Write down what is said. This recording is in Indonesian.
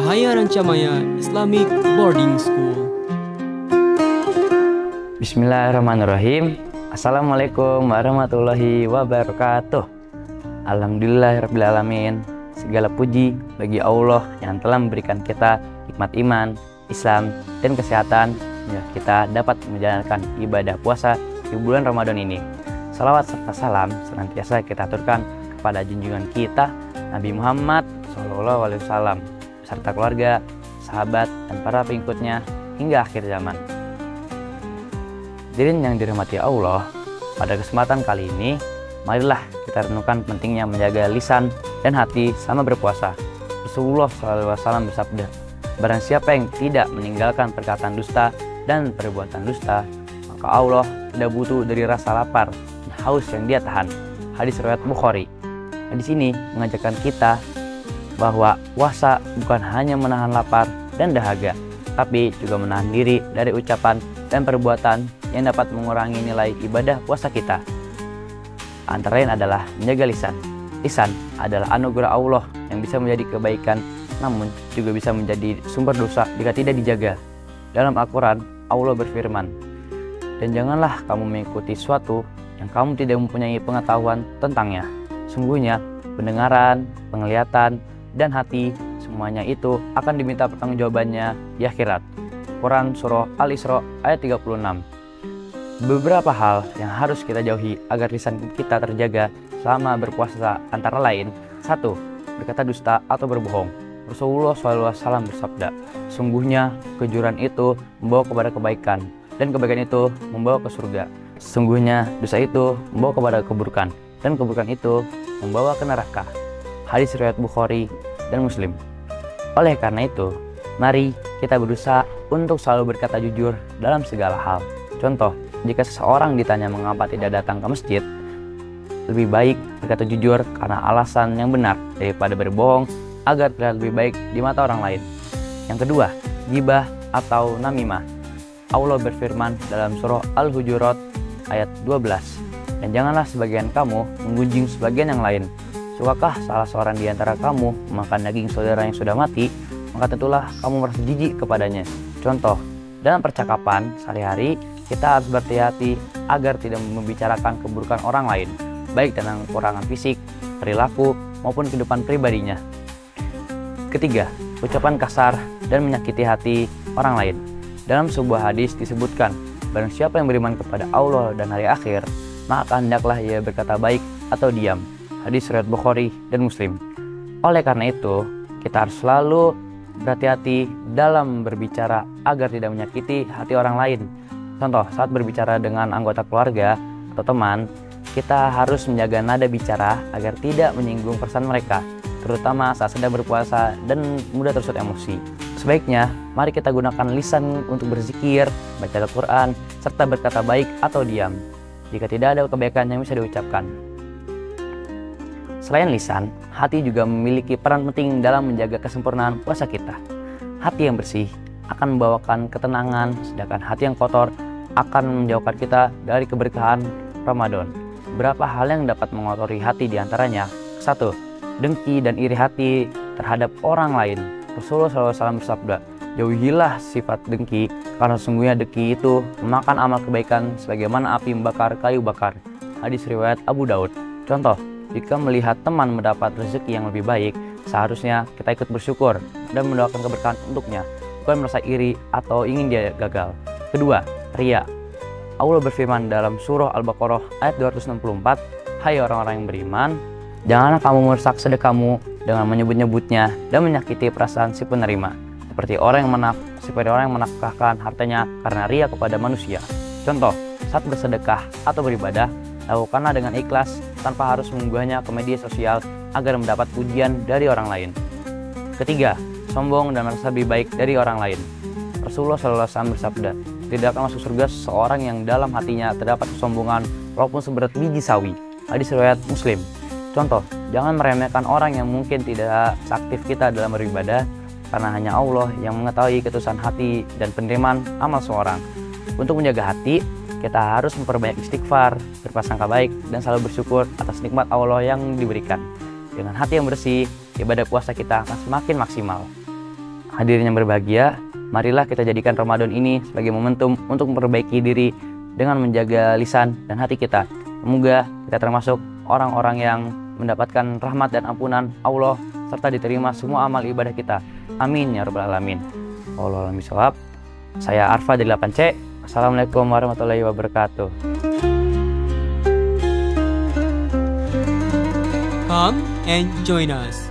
Cahaya Rancamaya Islamic Boarding School. Bismillahirrahmanirrahim. Assalamualaikum warahmatullahi wabarakatuh. Alhamdulillahirrabbilalamin. Segala puji bagi Allah yang telah memberikan kita nikmat iman, Islam, dan kesehatan hingga kita dapat menjalankan ibadah puasa di bulan Ramadan ini. Salawat serta salam senantiasa kita aturkan kepada junjungan kita Nabi Muhammad SAW beserta keluarga, sahabat, dan para pengikutnya hingga akhir zaman. Hadirin yang dirahmati Allah, pada kesempatan kali ini, marilah kita renungkan pentingnya menjaga lisan dan hati sama berpuasa. Rasulullah SAW bersabda, barang siapa yang tidak meninggalkan perkataan dusta dan perbuatan dusta, maka Allah tidak butuh dari rasa lapar dan haus yang dia tahan. Hadis riwayat Bukhari. Di sini mengajarkan kita bahwa puasa bukan hanya menahan lapar dan dahaga, tapi juga menahan diri dari ucapan dan perbuatan yang dapat mengurangi nilai ibadah puasa kita. Antara lain adalah menjaga lisan. Lisan adalah anugerah Allah yang bisa menjadi kebaikan, namun juga bisa menjadi sumber dosa jika tidak dijaga. Dalam Al-Quran, Allah berfirman, dan janganlah kamu mengikuti sesuatu yang kamu tidak mempunyai pengetahuan tentangnya. Sungguhnya pendengaran, penglihatan, dan hati, semuanya itu akan diminta pertanggungjawabannya di akhirat. Quran Surah Al-Isra ayat 36. Beberapa hal yang harus kita jauhi agar lisan kita terjaga selama berpuasa antara lain: 1. Berkata dusta atau berbohong. Rasulullah SAW bersabda, sungguhnya kejujuran itu membawa kepada kebaikan, dan kebaikan itu membawa ke surga. Sungguhnya dosa itu membawa kepada keburukan, dan keburukan itu membawa ke neraka. Hadis riwayat Bukhari dan Muslim. Oleh karena itu, mari kita berusaha untuk selalu berkata jujur dalam segala hal. Contoh, jika seseorang ditanya mengapa tidak datang ke masjid, lebih baik berkata jujur karena alasan yang benar daripada berbohong agar terlihat lebih baik di mata orang lain. Yang kedua, ghibah atau namimah. Allah berfirman dalam surah Al-Hujurat ayat 12, dan janganlah sebagian kamu menggunjing sebagian yang lain. Sukakah salah seorang di antara kamu memakan daging saudara yang sudah mati, maka tentulah kamu merasa jijik kepadanya. Contoh, dalam percakapan sehari-hari, kita harus berhati-hati agar tidak membicarakan keburukan orang lain, baik tentang kekurangan fisik, perilaku, maupun kehidupan pribadinya. Ketiga, ucapan kasar dan menyakiti hati orang lain. Dalam sebuah hadis disebutkan, barang siapa yang beriman kepada Allah dan hari akhir, maka hendaklah ia berkata baik atau diam. Hadis riwayat Bukhari dan Muslim. Oleh karena itu, kita harus selalu berhati-hati dalam berbicara agar tidak menyakiti hati orang lain. Contoh, saat berbicara dengan anggota keluarga atau teman, kita harus menjaga nada bicara agar tidak menyinggung perasaan mereka, terutama saat sedang berpuasa dan mudah tersulut emosi. Sebaiknya, mari kita gunakan lisan untuk berzikir, baca Al-Quran, serta berkata baik atau diam jika tidak ada kebaikan yang bisa diucapkan. Selain lisan, hati juga memiliki peran penting dalam menjaga kesempurnaan puasa kita. Hati yang bersih akan membawakan ketenangan, sedangkan hati yang kotor akan menjauhkan kita dari keberkahan Ramadan. Beberapa hal yang dapat mengotori hati diantaranya: 1. Dengki dan iri hati terhadap orang lain. Rasulullah SAW bersabda, jauhilah sifat dengki, karena sesungguhnya dengki itu memakan amal kebaikan sebagaimana api membakar kayu bakar. Hadis riwayat Abu Daud. Contoh, jika melihat teman mendapat rezeki yang lebih baik, seharusnya kita ikut bersyukur dan mendoakan keberkahan untuknya, bukan merasa iri atau ingin dia gagal. Kedua, riya. Allah berfirman dalam surah Al-Baqarah ayat 264, hai orang-orang yang beriman, janganlah kamu merusak sedekahmu dengan menyebut-nyebutnya dan menyakiti perasaan si penerima, seperti orang yang menafkahkan hartanya karena riya kepada manusia. Contoh, saat bersedekah atau beribadah, lakukanlah dengan ikhlas tanpa harus mengunggahnya ke media sosial agar mendapat pujian dari orang lain. Ketiga, sombong dan merasa lebih baik dari orang lain. Rasulullah SAW bersabda, tidak akan masuk surga seorang yang dalam hatinya terdapat kesombongan walaupun seberat biji sawi. Hadis riwayat Muslim. Contoh, jangan meremehkan orang yang mungkin tidak seaktif kita dalam beribadah, karena hanya Allah yang mengetahui ketulusan hati dan penerimaan amal seorang. Untuk menjaga hati, kita harus memperbanyak istighfar, berprasangka baik, dan selalu bersyukur atas nikmat Allah yang diberikan. Dengan hati yang bersih, ibadah puasa kita akan semakin maksimal. Hadirin yang berbahagia, marilah kita jadikan Ramadan ini sebagai momentum untuk memperbaiki diri dengan menjaga lisan dan hati kita. Semoga kita termasuk orang-orang yang mendapatkan rahmat dan ampunan Allah serta diterima semua amal ibadah kita. Amin ya rabbal alamin. Wallahu a'lam bishawab. Saya Arfa dari 8C. Assalamualaikum warahmatullahi wabarakatuh. Come and join us.